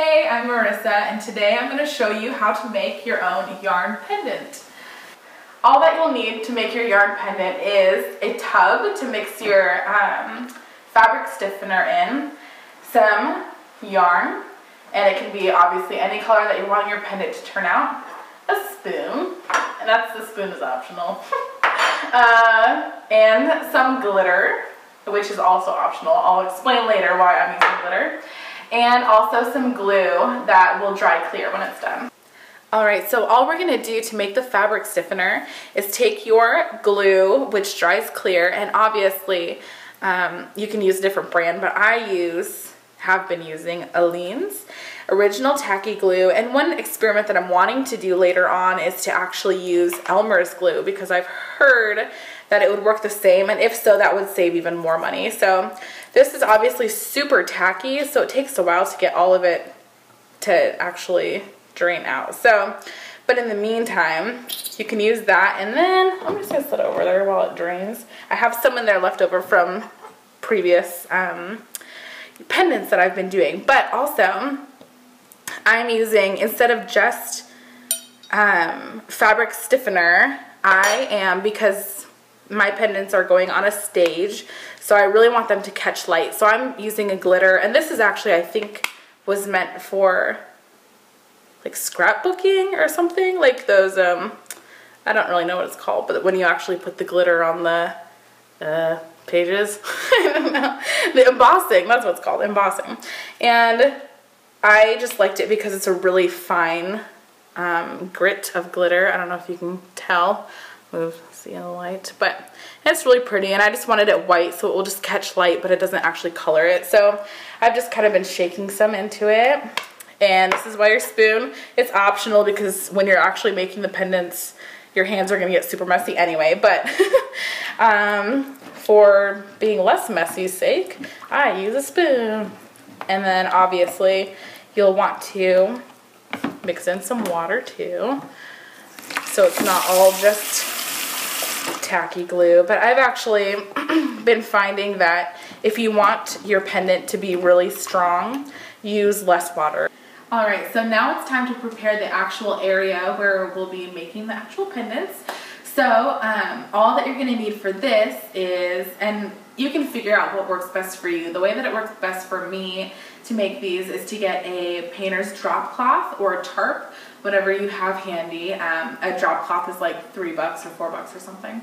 Hey, I'm Marissa, and today I'm going to show you how to make your own yarn pendant. All that you'll need to make your yarn pendant is a tub to mix your fabric stiffener in, some yarn, and it can be obviously any color that you want your pendant to turn out, a spoon, and the spoon is optional, and some glitter, which is also optional. I'll explain later why I'm using glitter. And also some glue that will dry clear when it's done. Alright, so all we're going to do to make the fabric stiffener is take your glue, which dries clear, and obviously you can use a different brand, but I have been using Aleene's original tacky glue. And one experiment that I'm wanting to do later on is to actually use Elmer's glue, because I've heard that it would work the same, and if so, that would save even more money. So this is obviously super tacky, so it takes a while to get all of it to actually drain out. So, but in the meantime, you can use that, and then I'm just gonna set it over there while it drains. I have some in there left over from previous pendants that I've been doing, but also I'm using, instead of just fabric stiffener, because my pendants are going on a stage, so I really want them to catch light. So I'm using a glitter, and this is actually, I think, was meant for like scrapbooking or something, like those, I don't really know what it's called, but when you actually put the glitter on the pages, I don't know, the embossing, that's what it's called, embossing. And I just liked it because it's a really fine grit of glitter. I don't know if you can tell. See in the light, but it's really pretty, and I just wanted it white so it will just catch light, but it doesn't actually color it. So I've just kind of been shaking some into it, and this is why your spoon, it's optional, because when you're actually making the pendants, your hands are going to get super messy anyway, but for being less messy's sake, I use a spoon. And then obviously you'll want to mix in some water too, so it's not all just tacky glue. But I've actually been finding that if you want your pendant to be really strong, use less water. Alright, so now it's time to prepare the actual area where we'll be making the actual pendants. So all that you're going to need for this is, and you can figure out what works best for you. The way that it works best for me to make these is to get a painter's drop cloth or a tarp, whatever you have handy. A drop cloth is like $3 or $4 or something.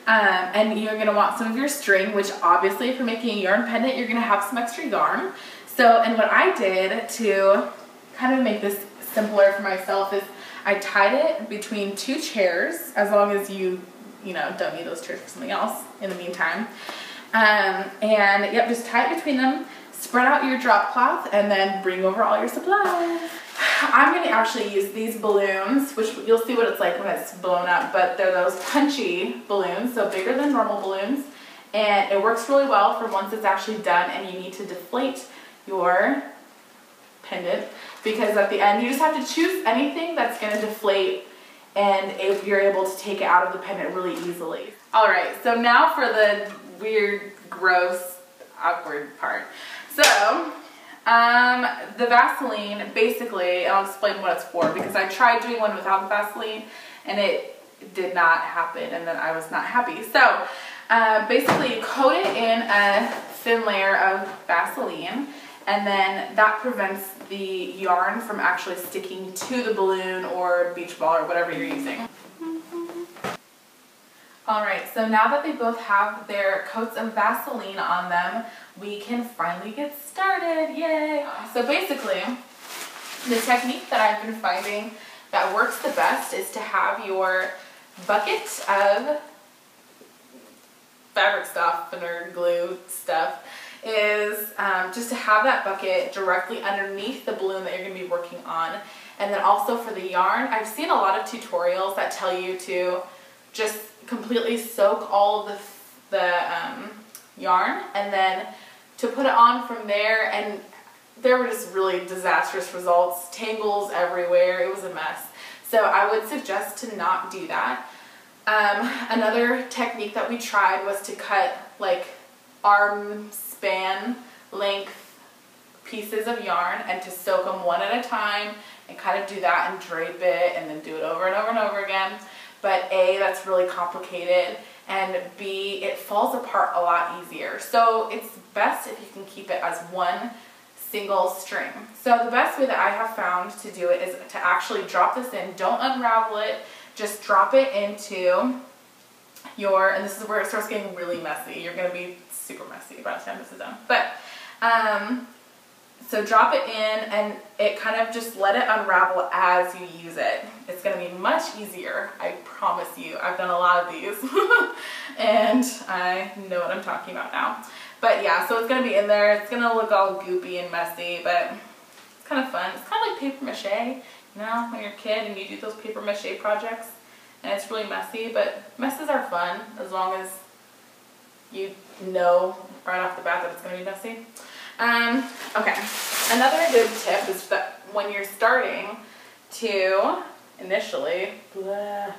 And you're going to want some of your string, which obviously if you're making a yarn pendant, you're going to have some extra yarn. So, and what I did to kind of make this simpler for myself is I tied it between two chairs, as long as you don't need those chairs for something else in the meantime. And yep, just tie it between them, spread out your drop cloth, and then bring over all your supplies. I'm going to actually use these balloons, which you'll see what it's like when it's blown up, but they're those punchy balloons, so bigger than normal balloons, and it works really well for once it's actually done and you need to deflate your pendant, because at the end you just have to choose anything that's going to deflate, and you're able to take it out of the pendant really easily. Alright, so now for the weird, gross, awkward part. So the Vaseline, basically, and I'll explain what it's for, because I tried doing one without the Vaseline and it did not happen, and then I was not happy. So basically you coat it in a thin layer of Vaseline, and then that prevents the yarn from actually sticking to the balloon or beach ball or whatever you're using. Alright, so now that they both have their coats of Vaseline on them, we can finally get started. Yay! So basically, the technique that I've been finding that works the best is to have your bucket of fabric softener, glue stuff, is just to have that bucket directly underneath the balloon that you're going to be working on. And then also for the yarn, I've seen a lot of tutorials that tell you to just completely soak all of the yarn, and then to put it on from there, and there were just really disastrous results, tangles everywhere, it was a mess. So I would suggest to not do that. Another technique that we tried was to cut like arm span length pieces of yarn and to soak them one at a time and kind of do that and drape it and then do it over and over and over again. But A, that's really complicated, and B, it falls apart a lot easier. So it's best if you can keep it as one single string. So the best way that I have found to do it is to actually drop this in. Don't unravel it, just drop it into your, and this is where it starts getting really messy. You're gonna be super messy by the time this is done. But, so drop it in and it kind of just let it unravel as you use it. It's going to be much easier, I promise you. I've done a lot of these and I know what I'm talking about now. But yeah, so it's going to be in there. It's going to look all goopy and messy, but it's kind of fun. It's kind of like paper mache, you know, when you're a kid and you do those paper mache projects and it's really messy, but messes are fun as long as you know right off the bat that it's going to be messy. Okay, another good tip is that when you're starting to initially,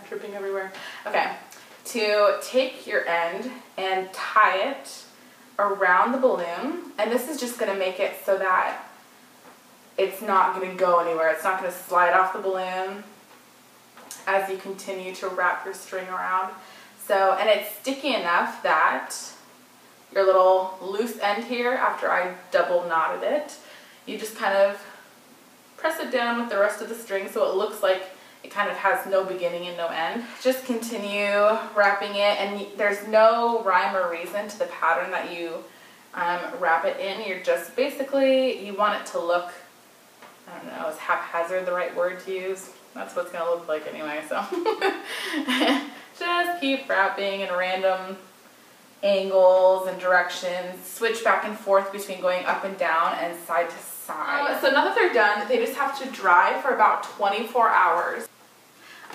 dripping everywhere, okay, to take your end and tie it around the balloon, and this is just going to make it so that it's not going to go anywhere. It's not going to slide off the balloon as you continue to wrap your string around. So, and it's sticky enough that your little loose end here, after I double knotted it, you just kind of press it down with the rest of the string so it looks like it kind of has no beginning and no end. Just continue wrapping it, and there's no rhyme or reason to the pattern that you wrap it in. You're just basically, you want it to look, I don't know, is haphazard the right word to use? That's what it's going to look like anyway, so. Just keep wrapping in random angles and directions, switch back and forth between going up and down and side to side. So now that they're done, they just have to dry for about 24 hours.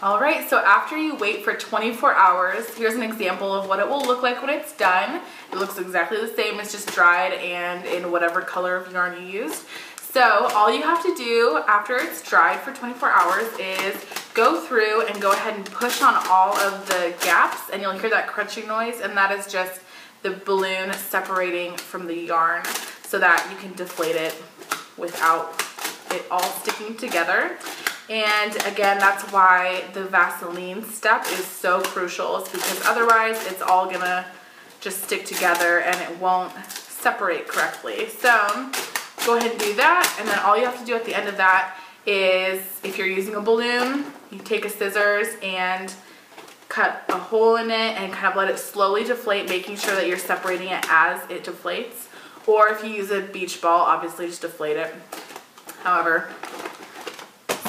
Alright, so after you wait for 24 hours, here's an example of what it will look like when it's done. It looks exactly the same, it's just dried and in whatever color of yarn you used. So all you have to do after it's dried for 24 hours is go through and go ahead and push on all of the gaps, and you'll hear that crunching noise, and that is just the balloon separating from the yarn so that you can deflate it without it all sticking together. And again, that's why the Vaseline step is so crucial, is because otherwise it's all gonna just stick together and it won't separate correctly. So go ahead and do that, and then all you have to do at the end of that is, if you're using a balloon, you take a scissors and cut a hole in it and kind of let it slowly deflate, making sure that you're separating it as it deflates. Or if you use a beach ball, obviously just deflate it. However,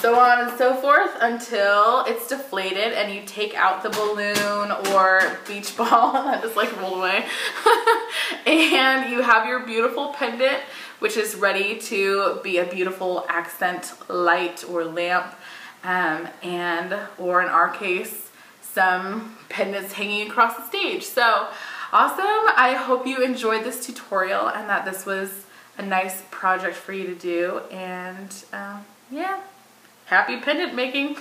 so on and so forth until it's deflated and you take out the balloon or beach ball, that just like rolled away, and you have your beautiful pendant, which is ready to be a beautiful accent light or lamp, or in our case, some pendants hanging across the stage. So awesome. I hope you enjoyed this tutorial and that this was a nice project for you to do. And yeah, happy pendant making.